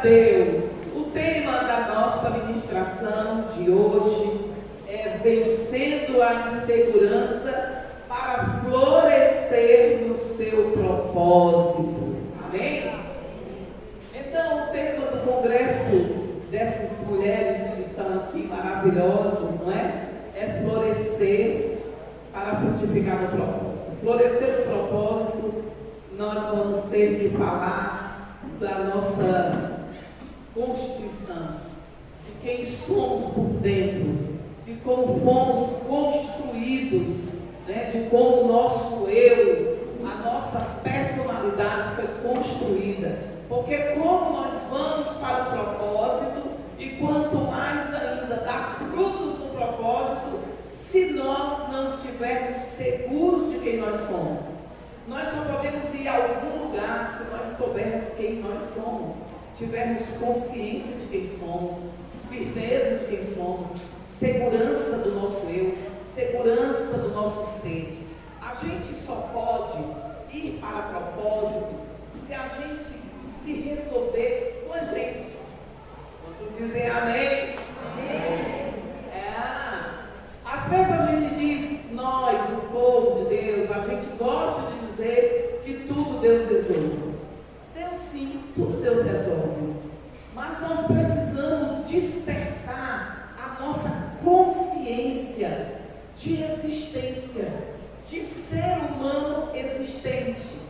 Deus! O tema da nossa ministração de hoje é vencendo a insegurança para florescer no seu propósito. Amém? Então, o tema do congresso dessas mulheres que estão aqui maravilhosas, não é? É florescer para frutificar no propósito. Florescer no propósito, nós vamos ter que falar da nossa constituição, de quem somos por dentro, de como fomos construídos, né? De como o nosso eu, a nossa personalidade foi construída. Porque como nós vamos para o propósito, e quanto mais ainda dar frutos no propósito, se nós não estivermos seguros de quem nós somos. Nós só podemos ir a algum lugar se nós soubermos quem nós somos, tivermos consciência de quem somos, firmeza de quem somos, segurança do nosso eu, segurança do nosso ser. A gente só pode ir para propósito se a gente se resolver com a gente. Vamos dizer amém? Amém. Às vezes a gente diz, nós, o povo de Deus, a gente gosta de dizer que tudo Deus resolve. Deus sim, tudo Deus resolve. Mas nós precisamos despertar a nossa consciência de existência, de ser humano existente,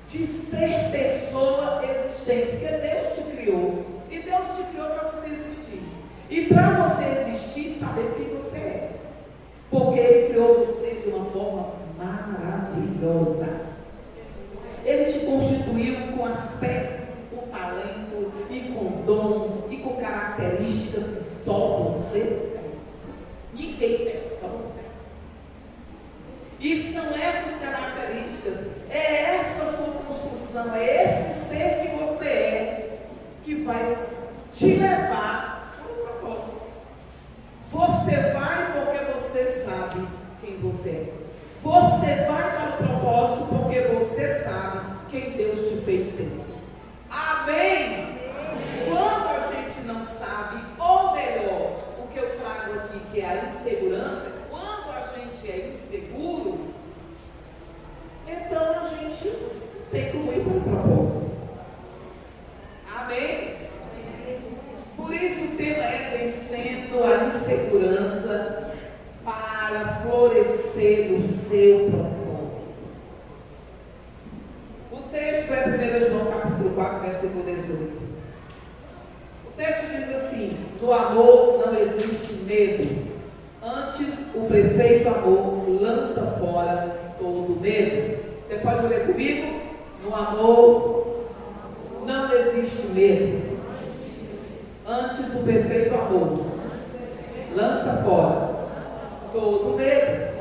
de ser pessoa existente, porque Deus te criou, e Deus te criou para você existir, e para você existir, saber quem você é, porque Ele criou você de uma forma maravilhosa. Ele te constituiu com aspectos, e com talento, e com dons, e com características que só você tem. Ninguém tem, só você tem. E são essas características, é essa sua construção, é esse ser que você é, que vai te levar para o propósito. Você vai porque você sabe quem você é. Você vai para o propósito porque você sabe quem Deus te fez ser. Amém? Amém. Quando a gente não sabe, ou melhor, o que eu trago aqui, que é a insegurança, quando a gente é inseguro, então a gente tem como ir para o propósito. Amém? Por isso o tema é vencendo a insegurança para florescer o seu propósito. O texto é 1 João capítulo 4, versículo 18. O texto diz assim: no amor não existe medo, antes o perfeito amor lança fora todo medo. Você pode ler comigo? No amor não existe medo, antes o perfeito amor lança fora todo medo.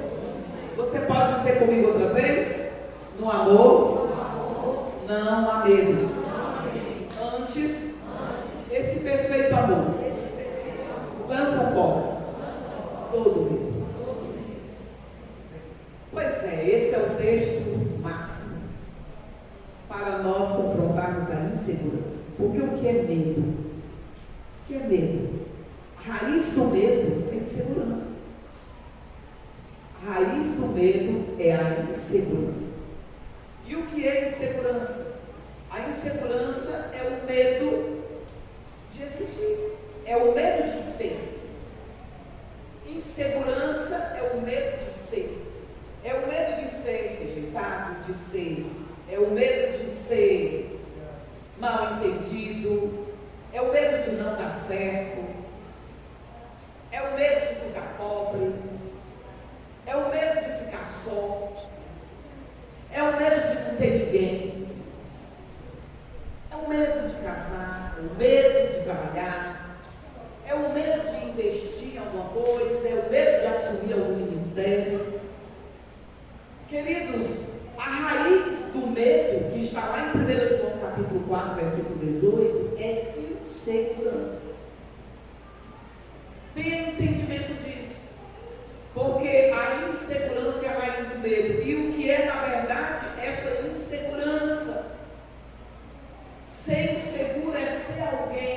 Você pode dizer comigo outra vez? No amor não há medo, antes esse perfeito amor lança fora todo medo. Pois é, esse é o texto máximo para nós confrontarmos a insegurança. Porque o que é medo? O que é medo? A raiz do medo é insegurança. A raiz do medo é a insegurança. E o que é insegurança? A insegurança é o medo de existir, é o medo de ser. Insegurança é o medo de ser. É o medo de ser rejeitado, é o medo de ser mal entendido, é o medo de não dar certo, é o medo de ficar pobre, é o medo de ficar só, é o medo de não ter ninguém, é o medo de casar, é o medo de trabalhar, é o medo de investir em alguma coisa, é o medo de assumir algum ministério. Queridos, a raiz do medo, que está lá em 1 João capítulo 4, versículo 18, é insegurança. Tenha entendimento disso, porque a insegurança é a raiz do medo. E o que é, na verdade, essa insegurança? Ser inseguro é ser alguém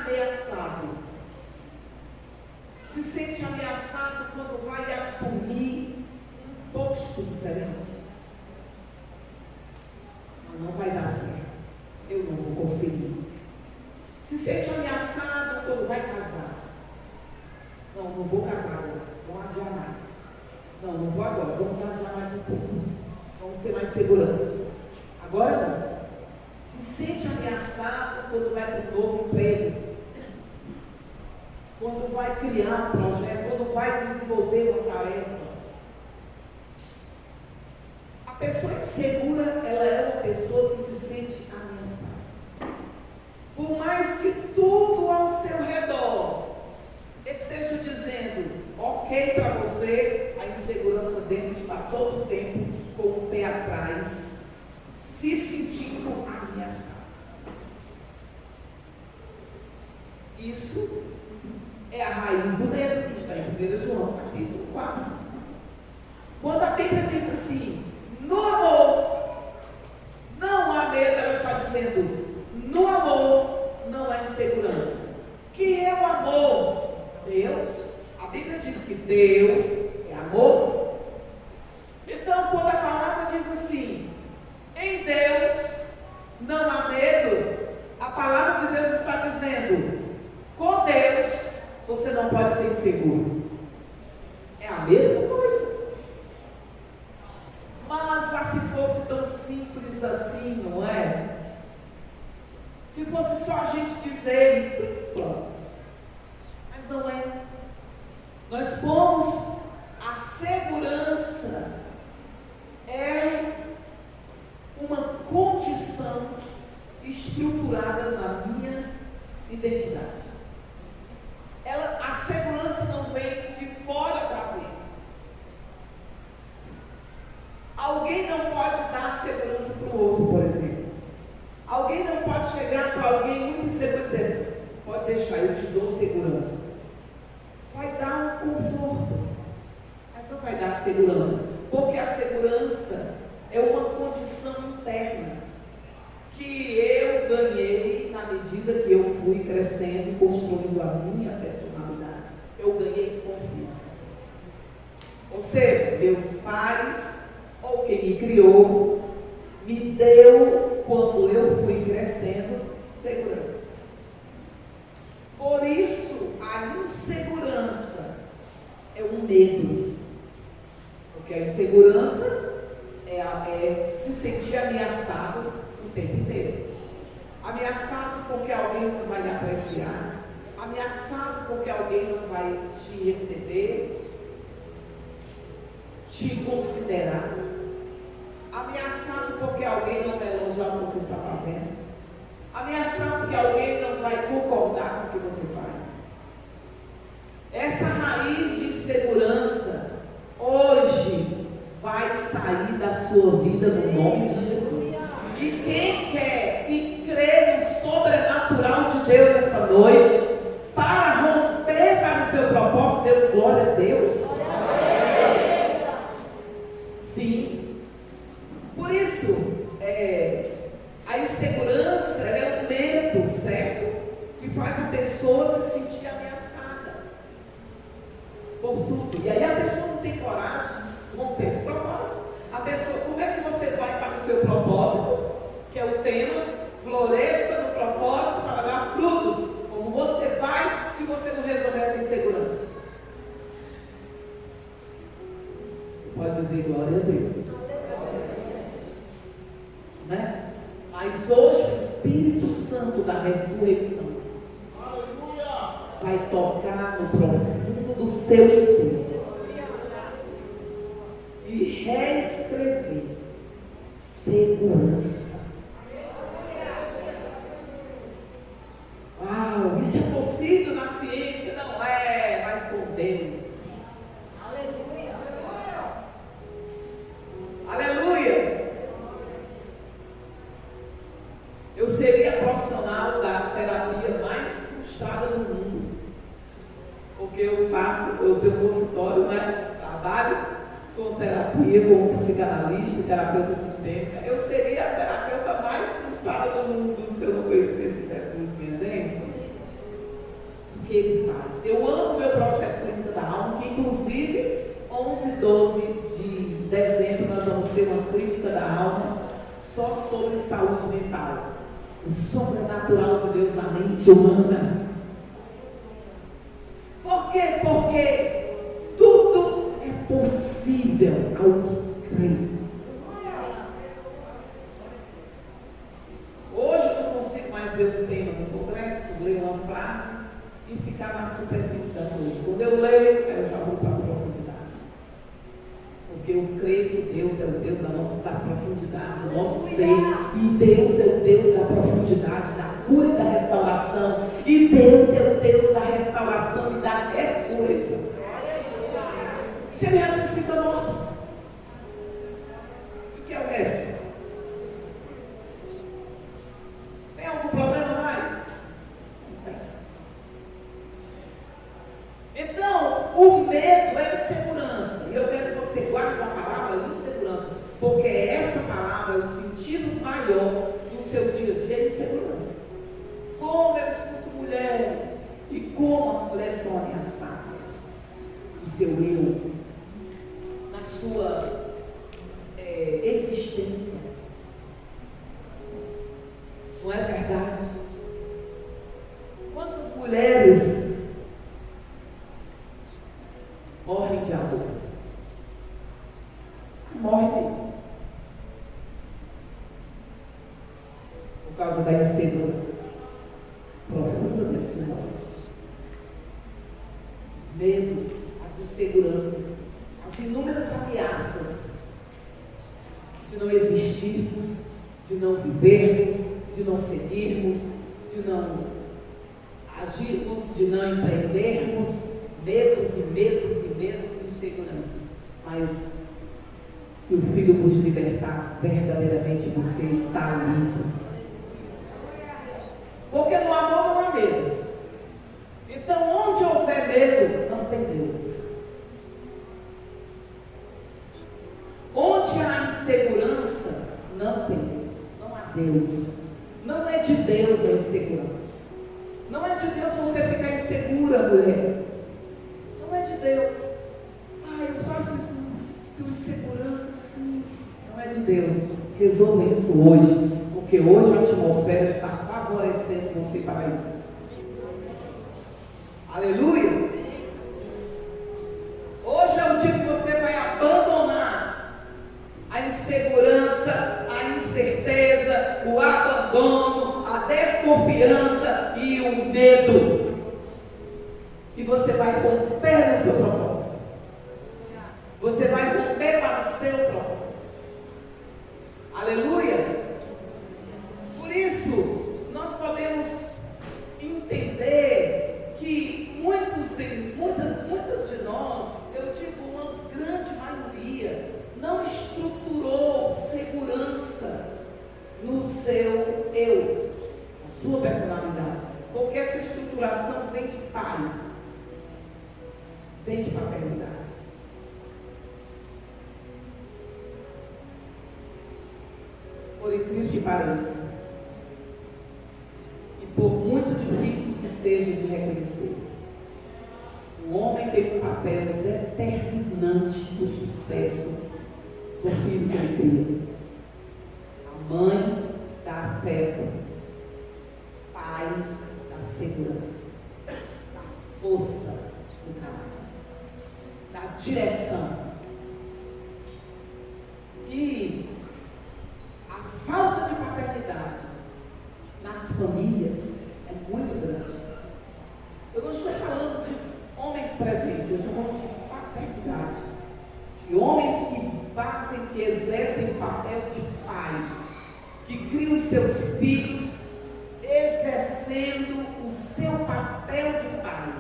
ameaçado? Se sente ameaçado quando vai assumir um posto diferente? Não vai dar certo. Eu não vou conseguir. Se sente ameaçado quando vai casar? Não vou casar agora. Vamos adiar mais. Não vou agora. Vamos adiar mais um pouco. Vamos ter mais segurança. Agora não. Se sente ameaçado quando vai para um novo emprego, quando vai criar um projeto, quando vai desenvolver uma tarefa. A pessoa insegura, ela é uma pessoa que se sente ameaçada. Por mais que tudo ao seu redor esteja dizendo ok para você, a insegurança dentro está todo o tempo com o pé atrás, se sentindo ameaçado. Isso é a raiz do medo, que está em 1 João, capítulo 4. Quando a Bíblia diz assim, no amor não há medo, ela está dizendo, no amor não há insegurança. Que é o amor? Deus. A Bíblia diz que Deus é amor. Então, quando a palavra diz assim, em Deus não há medo, a palavra de Deus está dizendo, com Deus você não pode ser inseguro. É a mesma coisa. Mas se fosse tão simples assim, não é? Se fosse só a gente dizer, mas não é. Nós fomos, a segurança é uma condição estruturada na minha identidade. A segurança não vem de fora para dentro. Alguém não pode dar segurança para o outro, por exemplo. Alguém não pode chegar para alguém muito inseguro e dizer, pode deixar, eu te dou segurança. Vai dar um conforto, mas não vai dar segurança, porque a segurança é uma condição interna que eu ganhei na medida que eu fui crescendo e construindo a minha personalidade. Eu ganhei confiança. Ou seja, meus pais, ou quem me criou, me deu, quando eu fui crescendo, segurança. Por isso, a insegurança é um medo. Porque a insegurança é se sentir ameaçado o tempo inteiro. Ameaçado porque alguém não vai lhe apreciar. Ameaçado porque alguém não vai te receber, te considerar. Ameaçado porque alguém não vai elogiar o que você está fazendo. Ameaçado porque alguém não vai concordar com o que você faz. Essa raiz de insegurança hoje vai sair da sua vida no nome de Jesus. E quem quer e crê no sobrenatural de Deus essa noite, para romper para o seu propósito, dê glória a Deus. Sim. Por isso, a insegurança é um medo, certo? Que faz a pessoa se sentir ameaçada por tudo. E aí a pessoa não tem coragem de romper o propósito. A pessoa, como é que você vai para o seu propósito? Que é o tema, floresça no propósito para dar frutos. Como você vai se você não resolver essa insegurança? Pode dizer glória a Deus. Né? Mas hoje o Espírito Santo da ressurreição vai tocar no profundo do seu ser e reescrever segurança. Uau, isso é possível na ciência? Não é, mas com Deus. Aleluia. Aleluia. Eu seria profissional da terapia mais frustrada do mundo. Porque eu tenho um consultório, né? Trabalho com terapia, como psicanalista, terapeuta sistêmica. Eu seria a terapeuta mais frustrada do mundo se eu não conhecesse Jesus, minha gente. que Ele faz. Eu amo meu projeto Clínica da Alma, que inclusive 11 e 12 de dezembro nós vamos ter uma Clínica da Alma só sobre saúde mental. O sobrenatural de Deus na mente humana. Por quê? Porque tudo é possível ao que crê. Hoje eu não consigo mais ver o tema do congresso, ler uma frase e ficar na superfície da coisa. Quando eu leio, eu já vou para a profundidade. Porque eu creio que Deus é o Deus das profundidades, do nosso ser. E Deus é o Deus da profundidade, da cura e da restauração. E Deus é o Deus da restauração e da ressurreição. Se Ele ressuscita mortos, o que é o resto? Tem algum problema mais? Não tem. Então, o medo é insegurança. E eu quero que você guarde a palavra insegurança, porque essa palavra é o sentido maior do seu dia a dia, insegurança. Como eu escuto mulheres e como as mulheres são ameaçadas do seu eu, na sua existência. Não é verdade? Quantas mulheres morrem de amor? Morrem mesmo. Por causa da insegurança profunda dentro de nós. Os medos, as inseguranças, as inúmeras ameaças de não existirmos, de não vivermos, de não seguirmos, de não agirmos, de não empreendermos, medos e medos e medos e inseguranças. Mas se o Filho vos libertar, verdadeiramente você está livre. Porque no amor não há medo. Então, onde houver medo, não tem Deus. Onde há insegurança, não tem Deus. Não há Deus. Não é de Deus a insegurança. Não é de Deus você ficar insegura, mulher. Não é de Deus. Eu faço isso, tenho insegurança, sim. Não é de Deus. Resolva isso hoje, porque hoje a atmosfera está favorecendo você para isso. Aleluia! Hoje é o dia que você vai abandonar a insegurança, a incerteza, o abandono, a desconfiança e o medo. E você vai romper no seu propósito. Você vai romper para o seu propósito. Aleluia! Por isso, nós podemos entender que muitas de nós, eu digo uma grande maioria, não estruturou segurança no seu eu, na sua personalidade. Porque essa estruturação vem de pai, vem de paternidade. Por incrível que pareça, e por muito difícil que seja de reconhecer, o homem tem um papel determinante do sucesso do filho que ele cria. A mãe dá afeto, o pai dá segurança, dá força no caráter, dá direção. E a falta de paternidade nas famílias é muito grande. Eu não estou falando de homens presentes, eu estou falando de paternidade. De homens que fazem, que exercem o papel de pai, que criam seus filhos exercendo o seu papel de pai.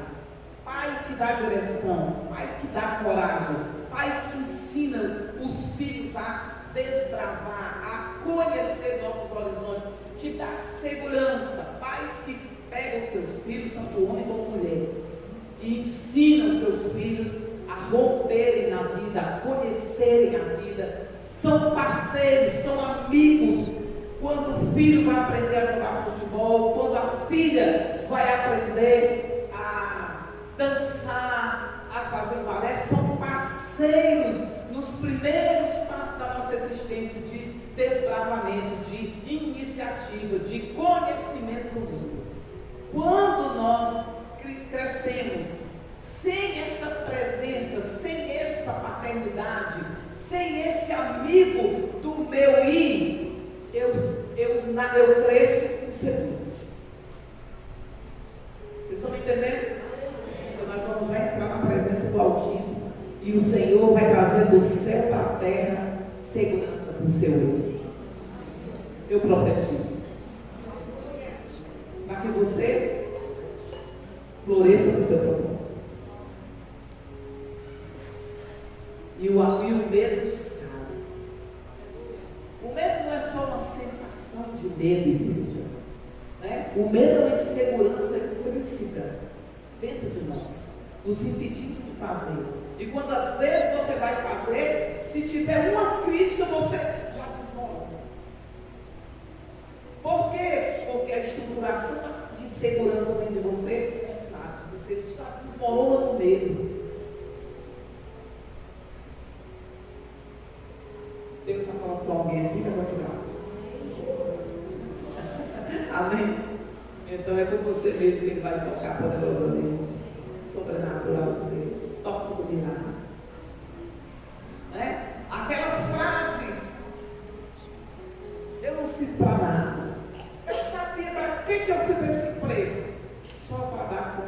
Pai que dá direção, pai que dá coragem, pai que ensina os filhos a desbravar, a conhecer novos horizontes, que dá segurança, pais que pegam seus filhos, tanto homem como mulher, e ensinam seus filhos a romperem na vida, a conhecerem a vida, são parceiros, são amigos. Quando o filho vai aprender a jogar futebol, quando a filha vai aprender a expectativa de conhecimento do mundo. Quando nós crescemos sem essa presença, sem essa paternidade, sem esse amigo do meu ir, eu cresço inseguro. Vocês estão me entendendo? Então nós vamos já entrar na presença do Altíssimo e o Senhor vai trazer do céu para a terra segurança para o seu eu. Eu profetizo. Para que você floresça no seu propósito. E o medo sabe. O medo não é só uma sensação de medo, igreja. Né? O medo é uma insegurança intrínseca dentro de nós, nos impedindo de fazer. E quando às vezes você vai fazer, se tiver uma crítica, você já desmorona. Por quê? Porque a estruturação de segurança dentro de você é frágil. Você já desmorona no medo. Deus está falando com alguém aqui, levante o braço. Amém? Então é com você mesmo que ele vai tocar poderosamente. Sobrenatural de Deus. Toque do milagre. Né? Aquelas frases. Eu não sirvo para nada. Eu sabia para que eu fui para esse emprego? Só para dar com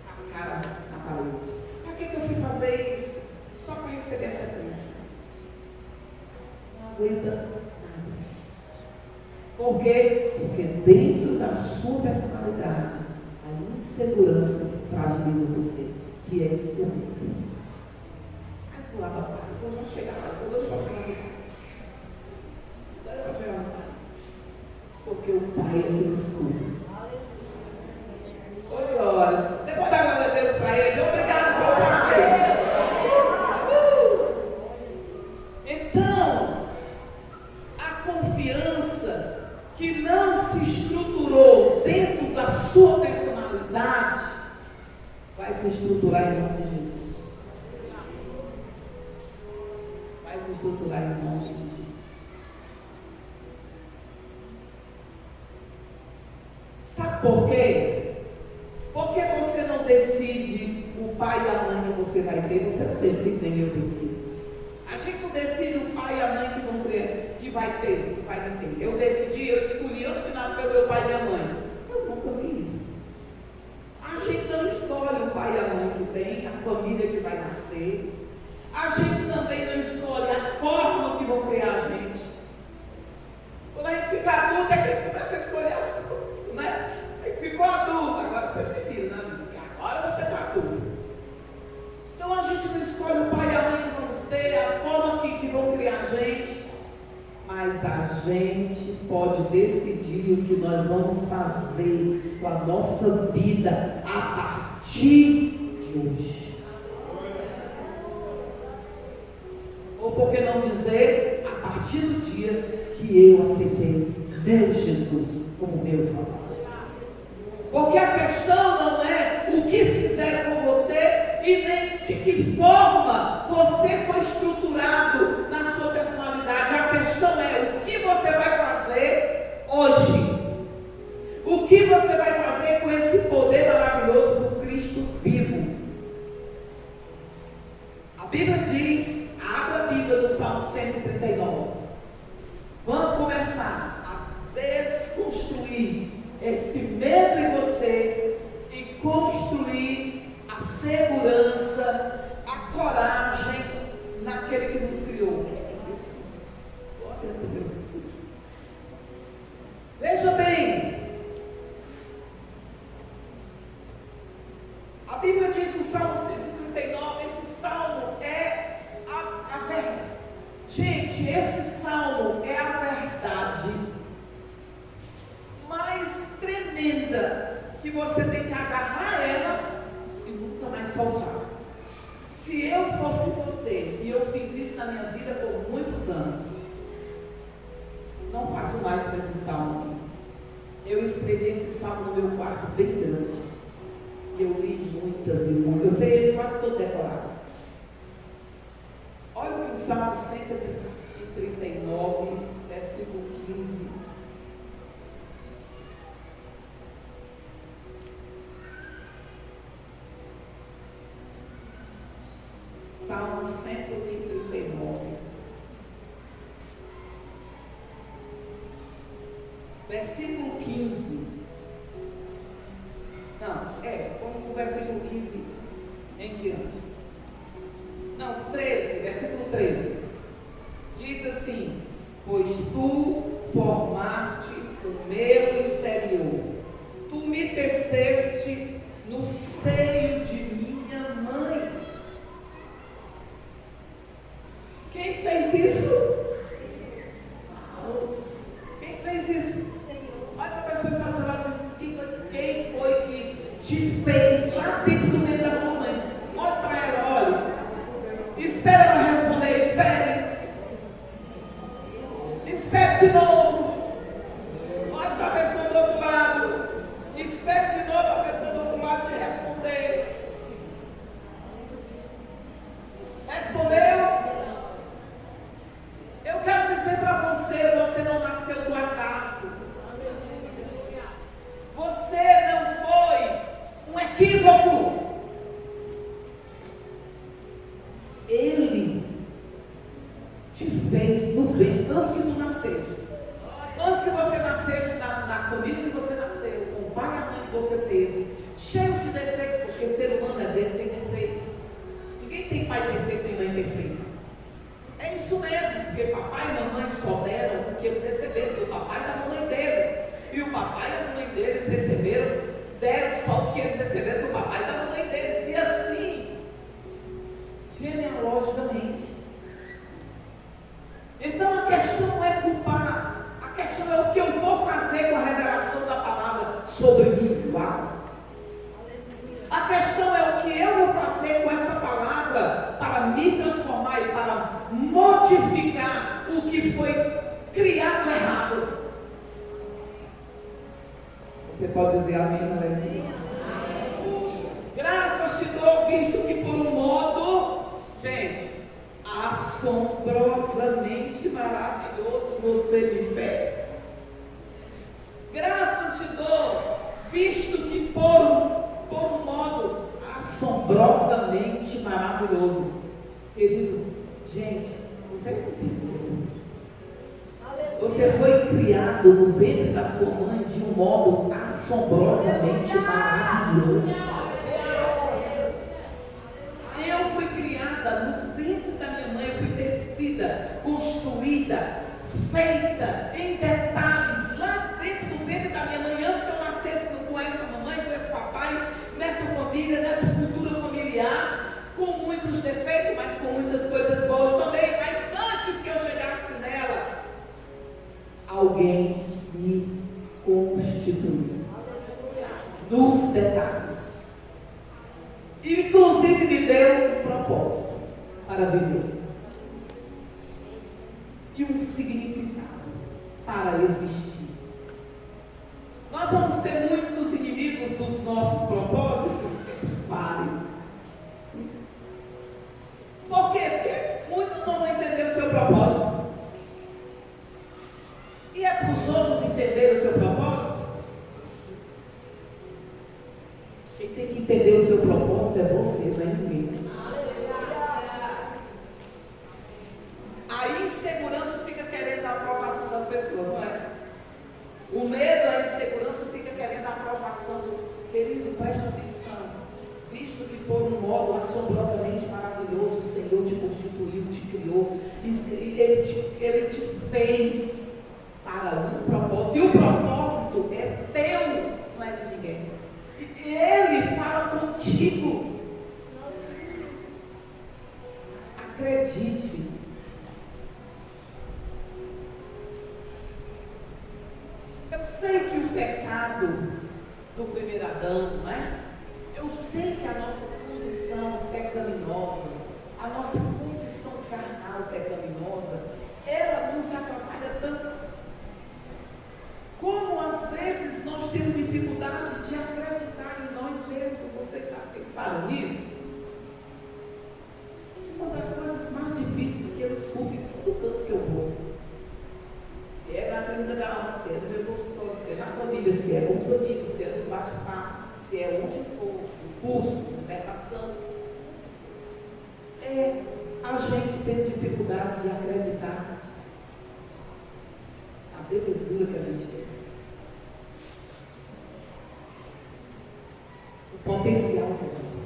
a cara na parede. Para que eu fui fazer isso? Só para receber essa crítica. Não aguenta nada. Por quê? Porque dentro da sua personalidade, a insegurança fragiliza você, que é o medo. Mas lá, papai, eu vou já chegar lá, eu estou doido para chegar lá. Porque o Pai é que nos cuida. Ô glória! Depois da glória a Deus para Ele, obrigado pelo Pai. Então, a confiança que não se estruturou dentro da sua personalidade vai se estruturar em nome de Jesus. Vai se estruturar em nome de Jesus. Sabe por quê? Porque você não decide o pai e a mãe que você vai ter, você não decide, nem eu decido. A gente não decide o pai e a mãe que vão ter, que vai ter, que vai me ter. Eu decidi, eu escolhi antes de nascer o meu pai e minha mãe. Eu nunca vi isso. A gente não escolhe o pai e a mãe que tem, a família que vai nascer. A gente também não escolhe a forma que vão criar a gente. Quando a gente fica adulto, é que a gente começa a escolher as coisas, né? Aí ficou adulto, agora você se vira, né? Agora você está adulto. Então a gente não escolhe o pai e a mãe que vamos ter, a forma que vão criar a gente, mas a gente pode decidir o que nós vamos fazer com a nossa vida a partir de hoje. Ou por que não dizer, a partir do dia que eu aceitei meu Jesus como meu Salvador. Porque a questão não é o que fizeram com você e nem de que forma você foi estruturado na sua personalidade. A questão é o que você vai fazer hoje. O que você vai fazer com esse poder maravilhoso do Cristo vivo. A Bíblia diz, abra a Bíblia no Salmo 139. Vamos começar a desconstruir esse medo em você e construir a segurança, a coragem naquele que nos criou. O que é isso? Veja bem, a Bíblia diz no Salmo 139, esse salmo é a verdade. Gente, esse salmo é a verdade mais tremenda, que você tem que agarrar ela e nunca mais soltar. Se eu fosse você, e eu fiz isso na minha vida por muitos anos, não faço mais com esse salmo aqui. Eu escrevi esse salmo no meu quarto bem grande. Eu li muitas e muitas, eu sei ele quase todo decorado. Olha o que o Salmo 139, versículo 15. Salmo 139. Versículo 15. Vamos no versículo 15 em diante. 13, versículo 13. Diz assim: pois tu formaste o meu interior, tu me teceste no seio de minha mãe. Quem fez isso? Quem fez isso? Olha para a pessoa que está falando, quem foi que te fez lá dentro do ventre da sua mãe? Olha para ela, olha. Espera ela responder, espere. Espere de novo. Olha para a pessoa do outro lado. Espere de novo a pessoa do outro lado te responder. Respondeu? Eu quero dizer para você, você não nasceu do acaso. Você não foi um equívoco. Ele te fez no ventre, antes que tu nascesse. Antes que você nascesse na família que você nasceu, com o pai e a mãe que você teve, cheio de defeito, porque ser humano é dele, tem defeito. Ninguém tem pai perfeito e mãe perfeita. É isso mesmo, porque papai e mamãe só deram o que eles receberam do papai e da mamãe deles. E o papai e a mamãe deles deram só o que eles receberam do papai e da mamãe deles. E assim, genealogicamente. Então a questão não é culpar, a questão é o que eu vou fazer com a revelação da palavra sobre mim. Uau! A questão é o que eu vou fazer com essa palavra para me transformar e para modificar o que foi criado errado. Você pode dizer amém, aleluia? Graças te dou, visto que por um modo, gente, assombrosamente maravilhoso você me fez. Graças te dou, visto que por um modo assombrosamente maravilhoso. Querido, gente, você não entendeu. Você foi criado no ventre da sua mãe de um modo assombrosamente maravilhoso. Eu fui criada no ventre da minha mãe, eu fui tecida, construída, feita em detalhes, lá dentro do ventre da minha mãe, antes que eu nascesse com essa mamãe, com esse papai, nessa família, nessa cultura familiar, com muitos defeitos, mas com muitas coisas boas também. Mas antes que eu chegasse nela, alguém me constituiu nos detalhes. E inclusive me deu um propósito para viver. E um significado para existir. Nós vamos ter muitos inimigos dos nossos propósitos? Se preparem. Por quê? Porque muitos não vão entender o seu propósito. E é para os outros entenderem o seu propósito? Quem tem que entender o seu propósito é você, não é ninguém. A insegurança fica querendo a aprovação das pessoas, não é? O medo, a insegurança fica querendo a aprovação do querido, preste atenção. Visto que por um modo assombrosamente maravilhoso o Senhor te constituiu, te criou, Ele te fez para um propósito. E o propósito é teu, não é de ninguém. E Ele fala contigo. Acredite. Eu sei que o pecado do primeiro Adão, não é? Eu sei que a nossa condição pecaminosa, a nossa condição carnal pecaminosa, ela nos atrapalha tanto. Como às vezes nós temos dificuldade de acreditar em nós mesmos. Vocês já pensaram nisso? Uma das coisas mais difíceis que eu escuto em todo canto que eu vou, se é na clínica da alma, se é no meu consultório, se é na família, se é com os amigos, se é nos bate-papo, se é onde for, no curso, na libertação, tem dificuldade de acreditar a belezura que a gente tem, o potencial que a gente tem.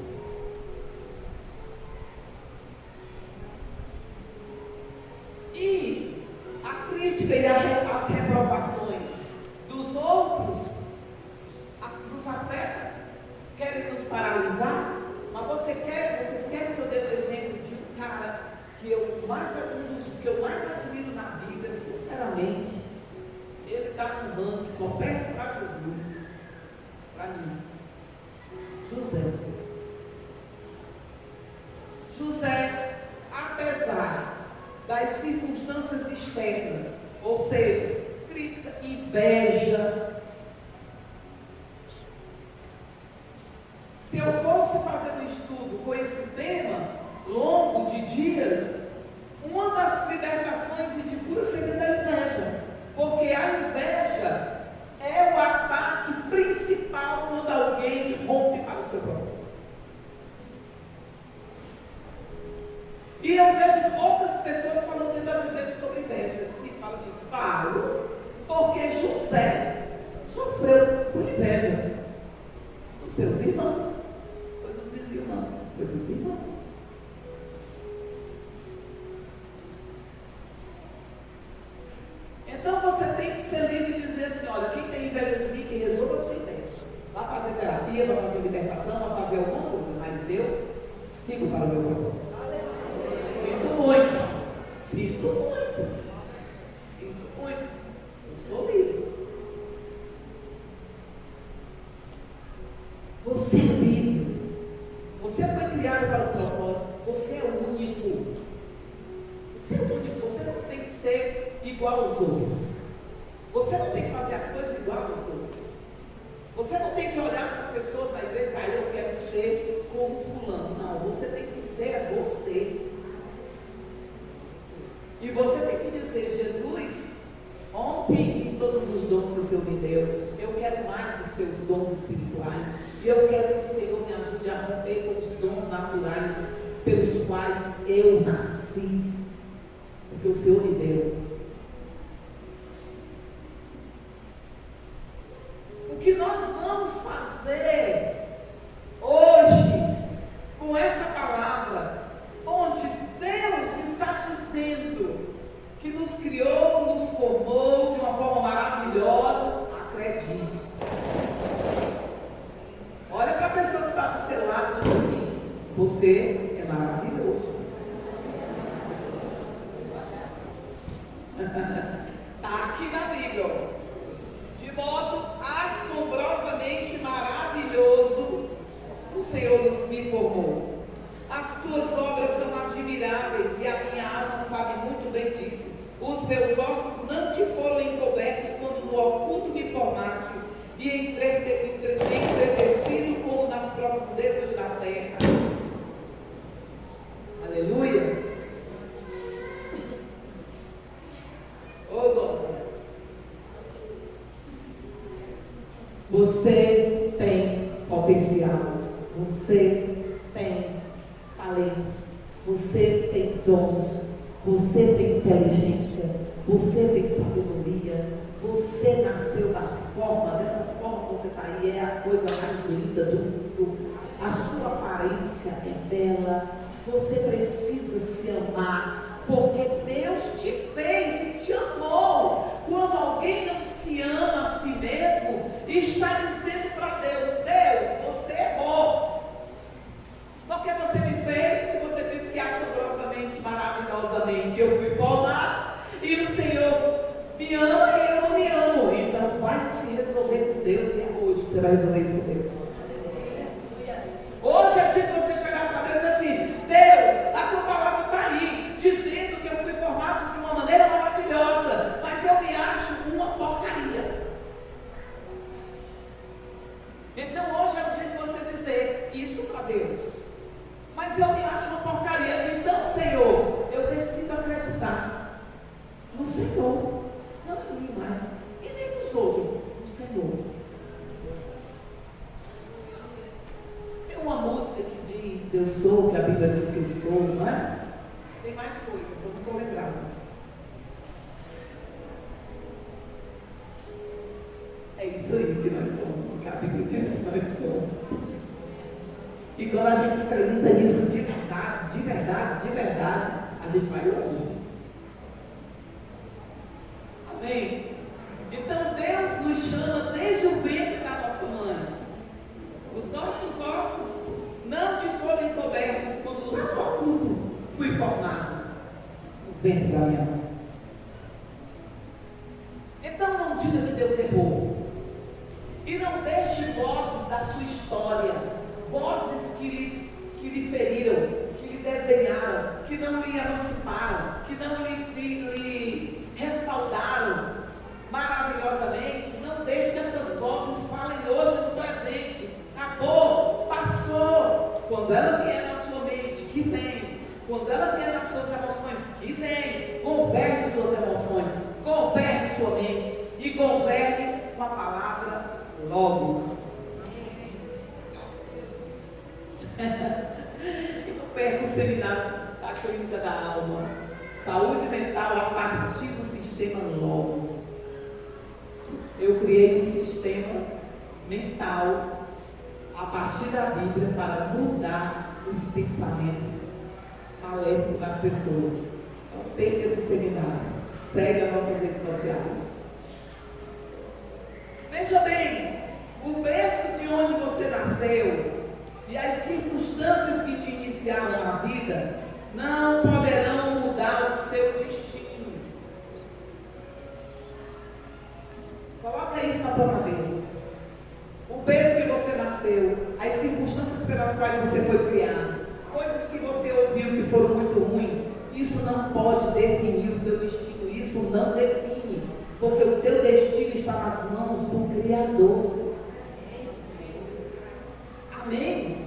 E a crítica e as reprovações dos outros nos afetam, querem nos paralisar. Mas vocês querem que eu dê um exemplo de um cara que um dos que eu mais admiro na Bíblia, sinceramente, ele está no ranking, só perto para Jesus, para mim, José. José, apesar das circunstâncias externas, ou seja, crítica, inveja. Se eu fosse fazer um estudo com esse tema, longo de dias, uma das libertações e de cura seria da inveja. Porque a inveja é o ataque principal quando alguém rompe para o seu propósito. E eu vejo poucas pessoas falando dentro das igrejas sobre inveja. E falam de Paulo, porque José sofreu com inveja dos seus irmãos. Foi dos vizinhos, não. Foi dos irmãos. Então você tem que ser livre e dizer assim: olha, quem tem inveja de mim, que resolva a sua inveja. Vai fazer terapia, vai fazer libertação, vai fazer alguma coisa, mas eu sigo para o meu propósito. Sinto muito. Eu sou livre. Você é livre. Você foi criado para o propósito. Você é o único. Você é o único. Você não tem que ser igual aos outros. Você não tem que fazer as coisas igual aos outros. Você não tem que olhar para as pessoas na igreja: eu quero ser como fulano. Não, você tem que ser você. E você tem que dizer: Jesus, rompe em todos os dons que o Senhor me deu. Eu quero mais dos teus dons espirituais. E eu quero que o Senhor me ajude a romper com os dons naturais pelos quais eu nasci. Porque o Senhor me deu. O que nós vamos fazer hoje com essa palavra, onde Deus está dizendo que nos criou, nos formou de uma forma maravilhosa, acredite. Olha para a pessoa que está do seu lado e diz assim: você é maravilhoso. Está aqui na Bíblia, ó. De modo assombrosamente maravilhoso o Senhor me formou. As tuas obras são admiráveis e a minha alma sabe muito bem disso. Os meus ossos não te foram encobertos quando no oculto me formaste e entretecido como nas profundezas da terra. Aleluia. Oh, glória. Você tem potencial. Você tem talentos. Você tem dons. Você tem inteligência. Você tem sabedoria. Você nasceu dessa forma que você está aí. É a coisa mais linda do mundo. A sua aparência é bela. Você precisa se amar, porque Deus te fez e te amou. Quando alguém não se ama a si mesmo, está dizendo para Deus: Deus, você errou. Porque você me fez, se você disse que assombrosamente, maravilhosamente eu fui formado, e o Senhor me ama e eu não me amo. Então vai se resolver com Deus, e é hoje que você vai resolver isso com Deus. Hoje é dia de você chegar para Deus e dizer assim: Deus, a tua palavra está aí, dizendo que eu fui formado de uma maneira maravilhosa, mas eu me acho uma porcaria. Então hoje é o dia de você dizer isso para Deus: mas eu me acho uma porcaria. Então, Senhor, eu decido acreditar no Senhor, não em mim mais, e nem nos outros, no Senhor. Tem uma música que diz: eu sou o que a Bíblia diz que eu sou, não é? Tem mais coisa, eu não estou lembrando. É isso aí que nós somos, que a Bíblia diz que nós somos. E quando a gente acredita nisso de verdade, a gente vai longe. Amém? Então Deus nos chama desde o ventre da nossa mãe. Os nossos ossos não te foram encobertos quando lá no oculto fui formado no ventre da minha mãe. Então não diga que Deus errou. E não deixe vozes da sua história, vozes que lhe feriram, que lhe desdenharam, que não lhe emanciparam, que não lhe respaldaram maravilhosamente. Não deixe que essas vozes falem hoje no presente. Acabou, passou. Quando ela vier na sua mente, que vem. Quando ela vier nas suas emoções, que vem. Governe suas emoções, governe sua mente e governe com a palavra Logos. E não perca o seminário da Clínica da Alma. Saúde mental a partir do sistema Logos. Eu criei um sistema mental a partir da Bíblia para mudar os pensamentos maléficos das pessoas. Então perca esse seminário. Segue as nossas redes sociais. Veja bem, o berço de onde você nasceu e as circunstâncias que te iniciaram na vida não poderão mudar o seu destino. Coloca isso na tua cabeça. O berço que você nasceu, as circunstâncias pelas quais você foi criado, coisas que você ouviu que foram muito ruins, isso não pode definir o teu destino, isso não define. Porque o teu destino está nas mãos do Criador. Amém?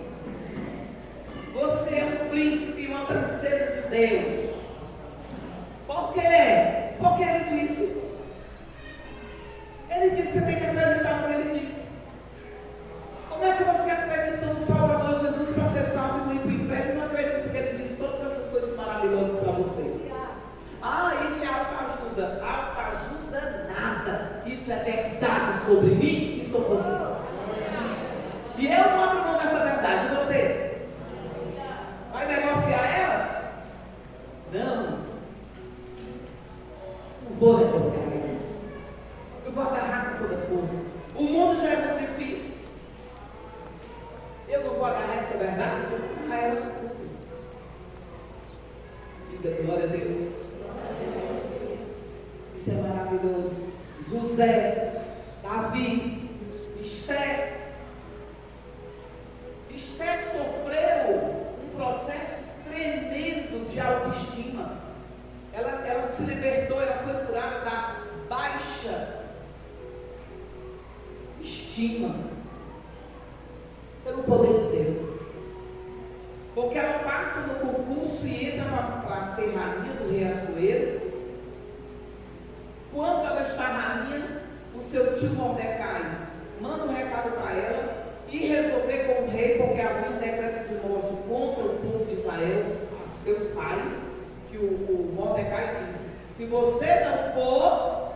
Você é um príncipe e uma princesa de Deus. Por quê? Porque Ele disse. Ele disse, você tem que acreditar no que Ele disse. Como é que você acredita no Salvador Jesus para ser salvo e não ir para o inferno e não acredita que Ele disse todas essas coisas maravilhosas para você? Ah, isso é autoajuda. Autoajuda nada. Isso é verdade sobre mim e sobre você. E eu não abro mão dessa verdade. E você? Vai negociar ela? Não. Não vou negociar ela. Eu vou agarrar com toda força. O mundo já é muito difícil. Eu não vou agarrar essa verdade. Eu vou agarrar ela com tudo. Diga glória a Deus. Isso é maravilhoso. José, Davi, Esther. Esther sofreu um processo tremendo de autoestima. Ela se libertou, ela foi curada da baixa estima pelo poder de Deus. Porque ela passa no concurso e entra para ser rainha do rei Assuero. Quando ela está rainha, o seu tio Mordecai manda um recado para ela e resolver com o rei, porque havia um decreto de morte contra o povo de Israel, seus pais, que o Mordecai diz: se você não for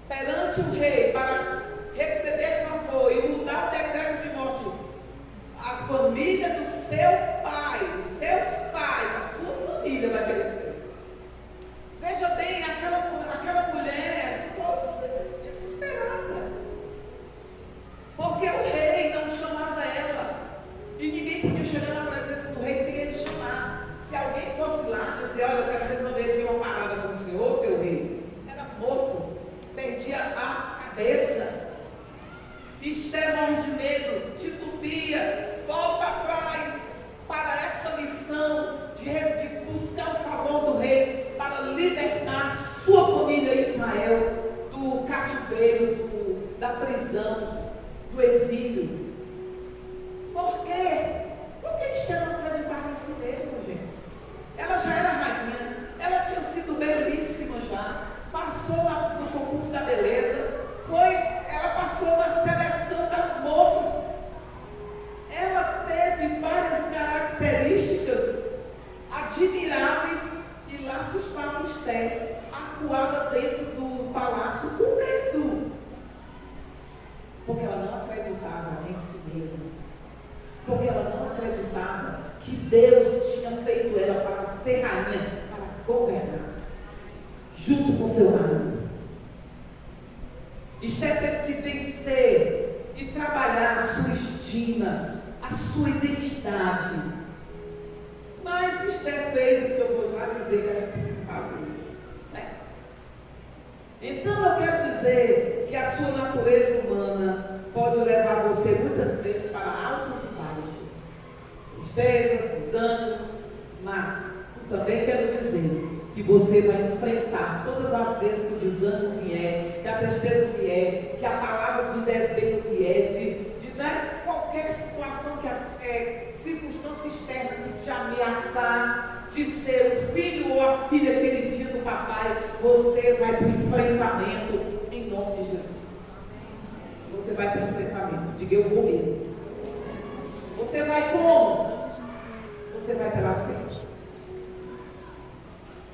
perante o rei para receber favor e mudar o decreto de morte, a família do seu pai, os seus pais, a sua família vai perecer. Veja bem, aquela mulher ficou desesperada, porque o rei não chamava ela, e ninguém podia chegar na presença do rei sem ele chamar. Se alguém fosse lá e dizer: olha, eu quero resolver aqui uma parada com o senhor, seu rei, era morto, perdia a cabeça. Esther morre de medo, titubia, volta atrás para essa missão de buscar o favor do rei para libertar sua família Israel do cativeiro, da prisão, do exílio. Por quê? Porque Esther não acreditava em si mesma, gente. Ela já era rainha, ela tinha sido belíssima já, passou no concurso da beleza, ela passou na seleção das moças. Ela porque ela não acreditava que Deus tinha feito ela para ser rainha, para governar, junto com seu marido. Esther teve que vencer e trabalhar a sua estima, a sua identidade. Mas Esther fez o que eu vou já dizer que a gente precisa fazer, né? Então eu quero dizer que a sua natureza humana pode levar você muitas vezes para altos e baixos, tristezas, desânimos, mas eu também quero dizer que você vai enfrentar todas as vezes que o desânimo vier, que a tristeza vier, que a palavra de desdém vier, né, qualquer situação, circunstância externa que te ameaçar de ser o filho ou a filha queridinha do papai, você vai para o enfrentamento em nome de Jesus. Você vai para o enfrentamento. Diga, eu vou mesmo. Você vai como? Você vai pela fé.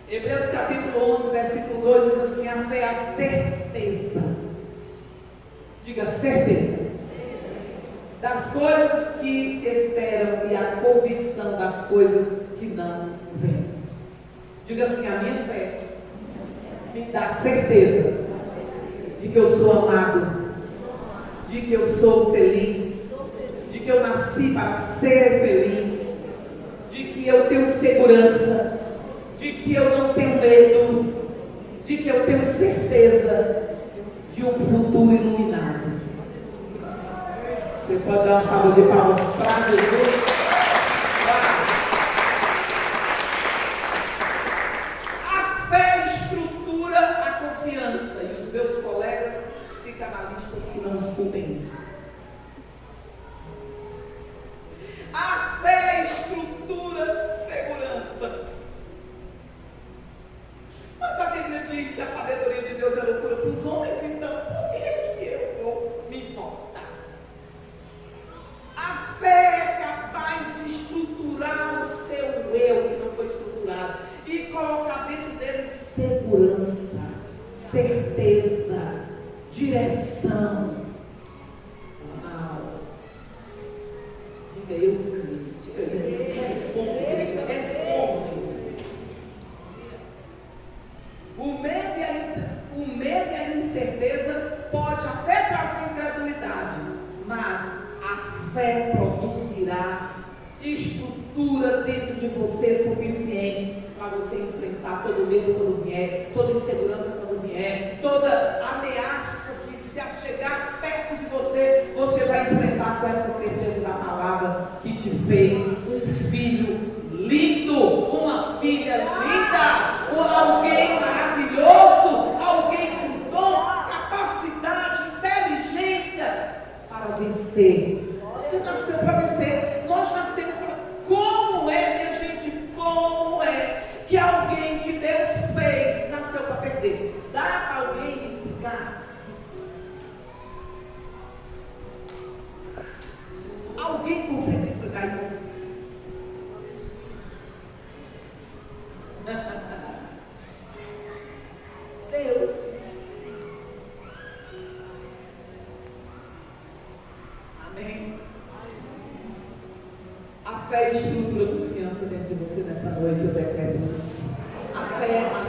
Hebreus capítulo 11, versículo 2 diz assim: a fé é a certeza. Diga, certeza. Das coisas que se esperam e a convicção das coisas que não vemos. Diga assim: a minha fé me dá certeza de que eu sou amado, de que eu sou feliz, de que eu nasci para ser feliz, de que eu tenho segurança, de que eu não tenho medo, de que eu tenho certeza de um futuro iluminado. Você pode dar uma salva de palmas para Jesus? A fé estrutura a confiança. E os meus colegas psicanalistas que não escutem isso. A fé estrutura segurança. Mas a Bíblia diz que a sabedoria de Deus é loucura para os homens, então por que é que eu vou me importar? A fé é capaz de estruturar o seu eu, que não foi estruturado, e colocar dentro dele segurança, certeza, direção. Uau! Diga, eu creio. Diga isso. Responde. O medo e a incerteza pode até trazer incredulidade, mas a fé produzirá estrutura dentro de você suficiente para você enfrentar todo medo quando vier, toda insegurança quando vier, toda ameaça que se achegar perto de você, você vai enfrentar com essa certeza da palavra que te fez um filho lindo, uma filha linda, alguém maravilhoso, alguém com dom, capacidade, inteligência para vencer. Você nasceu para vencer. Nós nascemos para... Como é, minha gente, como é que alguém que Deus fez nasceu para perder? Dá para alguém explicar? Alguém consegue explicar isso? Deus. Amém. A fé estrutura confiança dentro de você nessa noite, eu decreto isso. A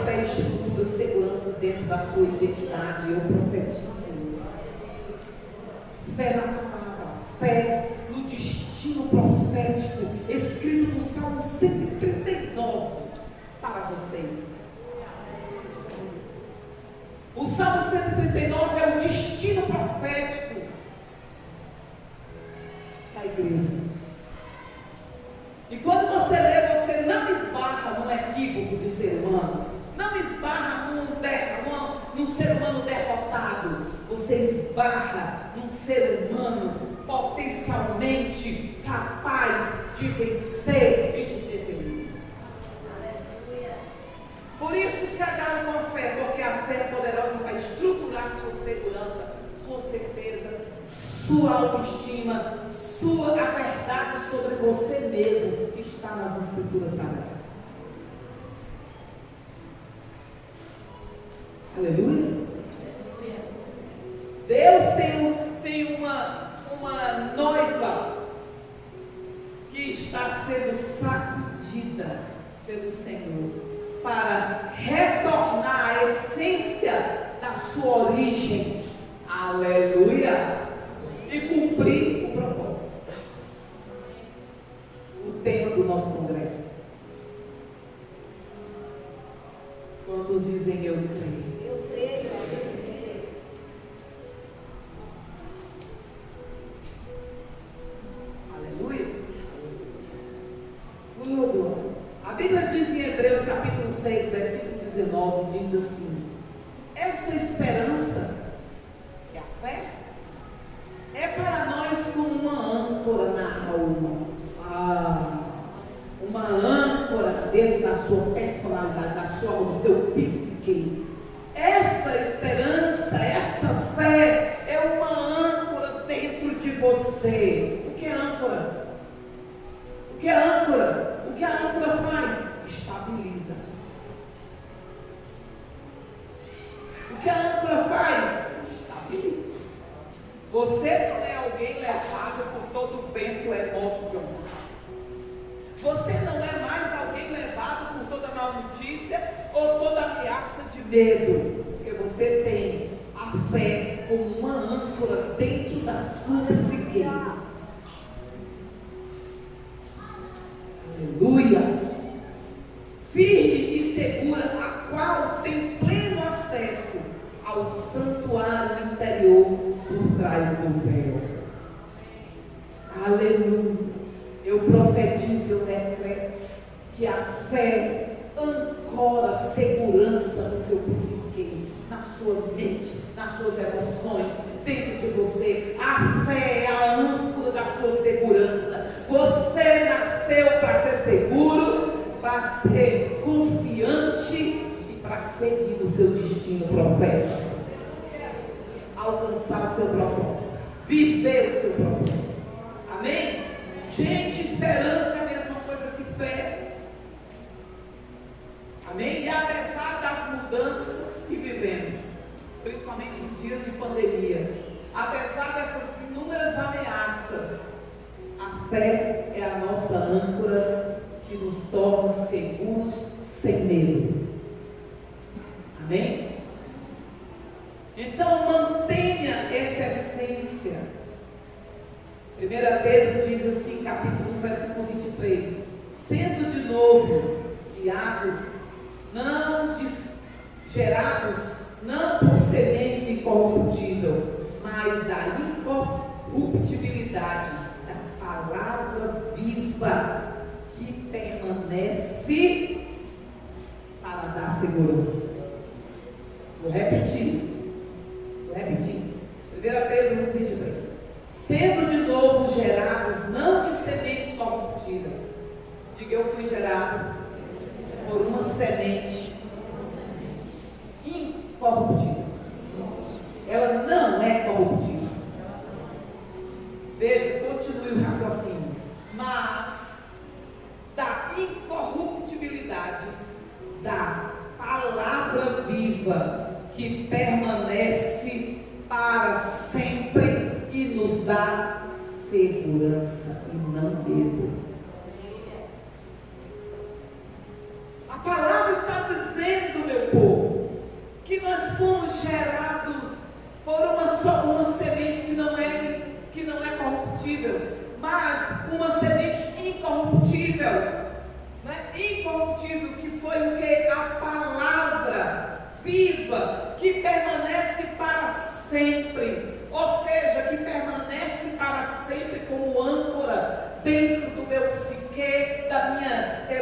fé estrutura segurança dentro da sua identidade, eu profetizo isso. Fé na palavra, fé no destino profético, escrito no Salmo 139 para você. O Salmo 139 é o destino profético da igreja. E quando você lê, você não esbarra num equívoco de ser humano, não esbarra num ser humano derrotado, você esbarra num ser humano potencialmente capaz de vencer e de ser feliz. Por isso se agarra com a fé, porque a fé é poderosa para estruturar sua segurança, sua certeza, sua autoestima, a verdade sobre você mesmo está nas Escrituras Sagradas. Aleluia. Deus tem uma noiva está sendo sacudida pelo Senhor para retornar à essência da sua origem. Aleluia! E cumprir o propósito. O tema do nosso congresso. Quantos dizem eu creio? Eu creio, eu creio. A Bíblia diz em Hebreus capítulo 6, versículo 19, diz assim: essa esperança, que é a fé, é para nós como uma âncora na alma. Uma âncora dentro da sua personalidade, do seu psique. Essa esperança, essa fé é uma âncora dentro de você. O que é âncora? O que é âncora? O que a âncora faz? Estabiliza. O que a âncora faz? Estabiliza. Você não é alguém levado por todo o vento emocional. Você não é mais alguém levado por toda má notícia ou toda ameaça de medo. Porque você tem a fé como uma âncora dentro da sua psique. Aleluia! Firme e segura, a qual tem pleno acesso ao santuário interior por trás do véu. Aleluia! Eu profetizo, eu decreto que a fé ancora segurança no seu psique, na sua mente, nas suas emoções, dentro de você. A fé é a âncora da sua segurança. Você nasceu para ser seguro, para ser confiante e para seguir o seu destino profético, alcançar o seu propósito, viver o seu propósito. Amém? Gente, esperança é a mesma coisa que fé. Amém? E apesar das mudanças que vivemos, principalmente em dias de pandemia, apesar dessas inúmeras ameaças, a fé é a nossa âncora que nos torna seguros sem medo. Amém? Então mantenha essa essência. 1 Pedro diz assim, capítulo 1, versículo 23: sendo de novo gerados não por semente incorruptível, mas da incorruptibilidade da palavra viva que permanece para dar segurança. Vou repetir. 1 Pedro 1, 23: sendo de novo gerados não de semente corruptível. Diga, eu fui gerado por uma semente incorruptível. Ela não é corruptível. Veja, continue o raciocínio. Mas da incorruptibilidade da palavra viva que permanece para sempre e nos dá segurança e não medo. A palavra está dizendo, meu povo, que nós fomos gerados por uma semente que não é corruptível, mas uma semente incorruptível, né? Incorruptível, que foi o que? A palavra viva que permanece para sempre. Ou seja, que permanece para sempre como âncora dentro do meu psique,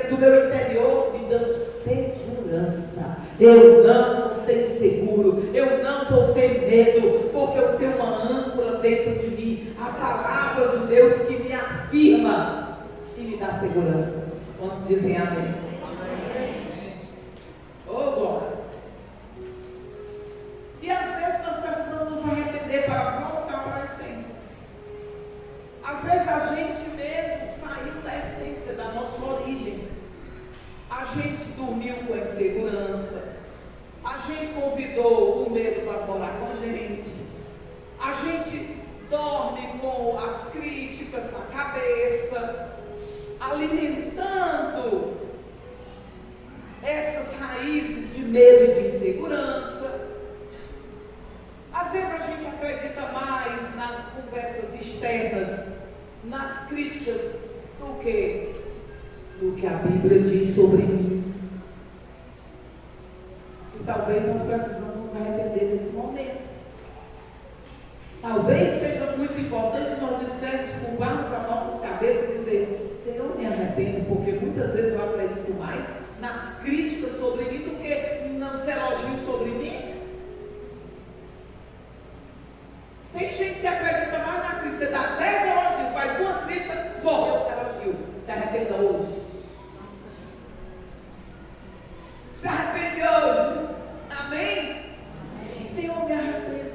do meu interior, me dando segurança. Eu não vou ser inseguro, eu não vou ter medo, porque eu tenho uma âncora dentro de mim, a palavra de Deus que me afirma e me dá segurança. Quantos dizem amém? Oh, glória! E às vezes nós precisamos nos arrepender para voltar para a essência. Às vezes a gente mesmo saiu da essência, da nossa origem. A gente dormiu com a insegurança. A gente convidou o medo para morar com a gente. A gente dorme com as críticas na cabeça. A alimentando essas raízes de medo e de insegurança. Às vezes a gente acredita mais nas conversas externas, nas críticas, do que a Bíblia diz sobre mim. E talvez nós precisamos nos arrepender nesse momento. Talvez seja muito importante nós dissermos, curvarmos as nossas cabeças e dizer: Senhor, me arrependo, porque muitas vezes eu acredito mais nas críticas sobre mim do que nos elogios sobre mim. Tem gente que acredita mais na crítica. Você dá 10 elogios, faz uma crítica, morreu esse elogio. Se arrependa hoje. Se arrepende hoje. Amém? Senhor, me arrependo.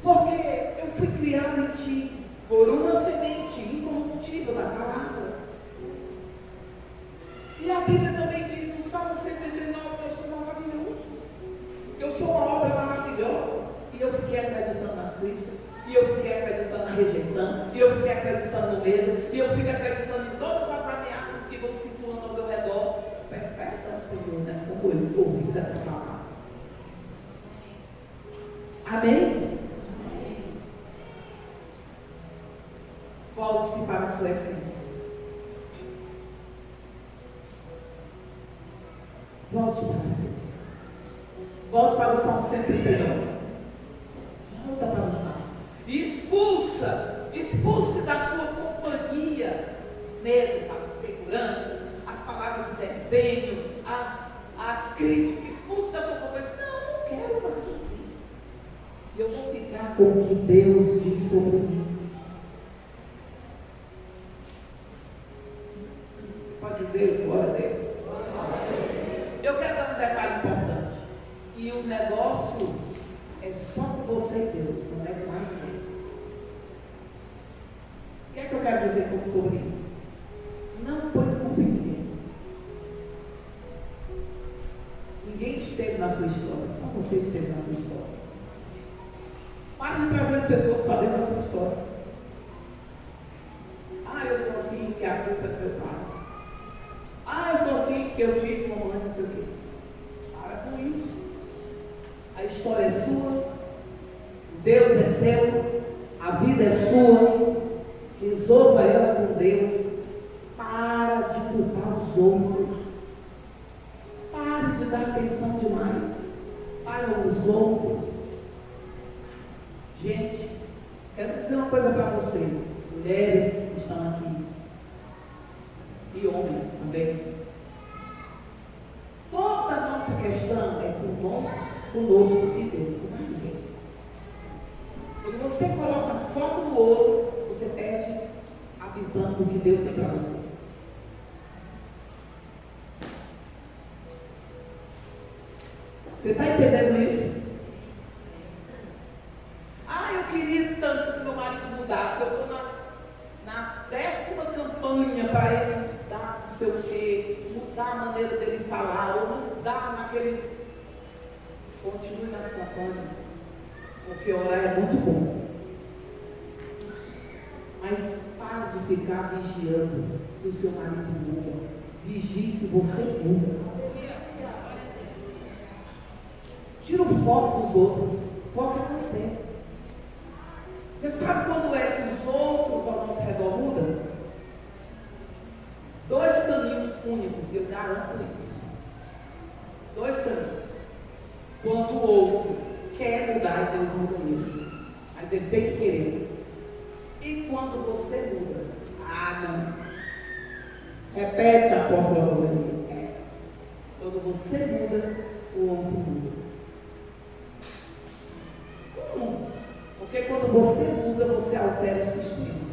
Porque eu fui criado em Ti por uma semente incorruptível da palavra. E a Bíblia também diz no Salmo 139 que eu sou maravilhoso. Que eu sou uma obra maravilhosa. E eu fiquei acreditando nas críticas. E eu fiquei acreditando na rejeição. E eu fiquei acreditando no medo. E eu fico acreditando em todas as ameaças que vão circulando ao meu redor. Peço perdão, Senhor, nessa noite, ouvindo essa palavra. Amém? Volte-se para a sua essência. Volte para a essência. Volte para o Salmo 139. Volta para o Salmo. E expulse da sua companhia os medos, as inseguranças, as palavras de desdenho, as críticas. Expulse da sua companhia. Não, não quero mais isso. Eu vou ficar com o que Deus diz sobre mim. Pode dizer glória a Deus. Eu quero dar um detalhe importante. E o negócio é só com você e Deus, não é com mais ninguém. O que é que eu quero dizer sobre isso? Não põe culpa em ninguém. Ninguém esteve na sua história, só você esteve na sua história. Para de trazer as pessoas para dentro da sua história. Ah, eu sou assim porque a culpa é do meu pai. Ah, eu sou assim porque eu tive uma mãe, não sei o quê. Para com isso. A história é sua, Deus é seu, a vida é sua. Resolva ela com Deus. Para de culpar os outros. Pare de dar atenção demais para os outros. Gente, quero dizer uma coisa para você. Mulheres que estão aqui. E homens também. Toda a nossa questão é conosco e Deus, com mais ninguém. Quando você coloca foco no outro, você perde a visão do que Deus tem para você. Você está entendendo isso? Ah, eu queria tanto que meu marido mudasse. Eu estou na 10ª campanha para ele mudar, não sei o quê, mudar a maneira dele falar, ou mudar naquele. Continue nas campanhas, porque orar é muito bom. Mas pare de ficar vigiando se o seu marido muda. Vigie se você muda. Tira o foco dos outros. Foca em você. Você sabe quando é que os outros ao nosso redor mudam? 2 caminhos únicos, eu garanto isso. 2 caminhos. Quando o outro quer mudar, Deus muda ele. Mas ele tem que querer. E quando você muda? Ah, não. Repete, apóstolo Rosângela. Quando você muda, o outro muda. Como? Porque quando você muda, você altera o sistema.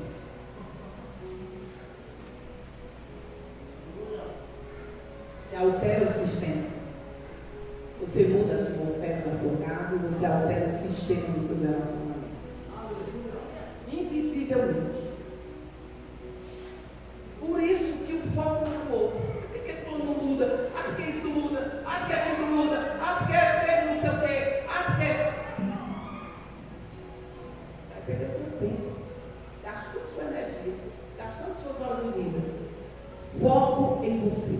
Você altera o sistema. Você muda a atmosfera da sua casa e você altera o sistema dos seus relacionamentos. Invisivelmente. Por isso que o foco é no outro. Por que tudo não muda? Ah, porque isso não muda? Ah, porque aquilo não muda? Ah, porque não sei o quê? Ah, porque... Vai perder seu tempo, gastando sua energia, gastando suas horas de vida, você.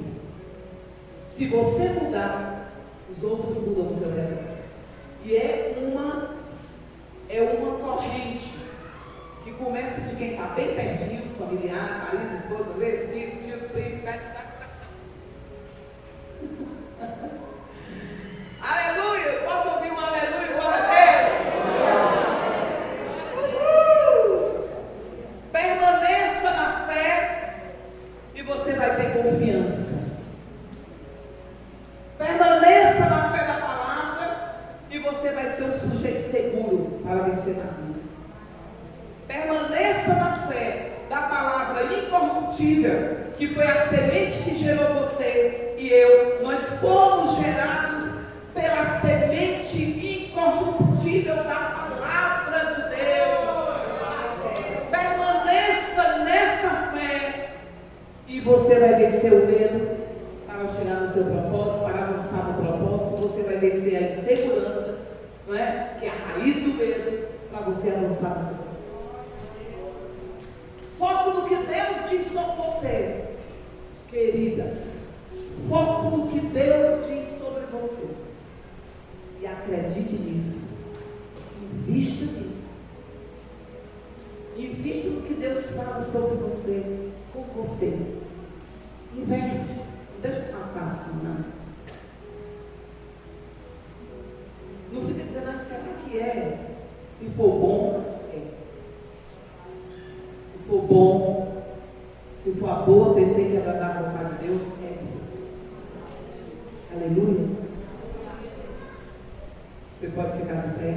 Se você mudar, os outros mudam ao seu redor. E é uma corrente que começa de quem está bem pertinho, os familiares, marido, esposa, filho, tio, primo, aleluia! Posso ouvir um aleluia? Glória a Deus! Permaneça na fé e você vai ter confiança. Permaneça na fé da palavra e você vai ser um sujeito seguro para vencer na vida. Permaneça na fé da palavra incorruptível, que foi a semente que gerou você e eu. Nós fomos gerados pela semente incorruptível da palavra de Deus. Permaneça nessa fé e você vai vencer o medo para chegar no seu propósito, para avançar no propósito. Você vai vencer a insegurança, não é? Que é a raiz do medo, para você avançar no seu propósito. Foco no que Deus diz sobre você, queridas. Foco no que Deus diz sobre você. E acredite nisso. Invista nisso. Invista no que Deus fala sobre você, com você. Investe. Não deixa passar assim, não. Não fica dizendo assim, será que é? Se for bom, é. Se for bom, se for a boa, perfeita e agradável vontade de Deus, é de Deus. Aleluia. Você pode ficar de pé.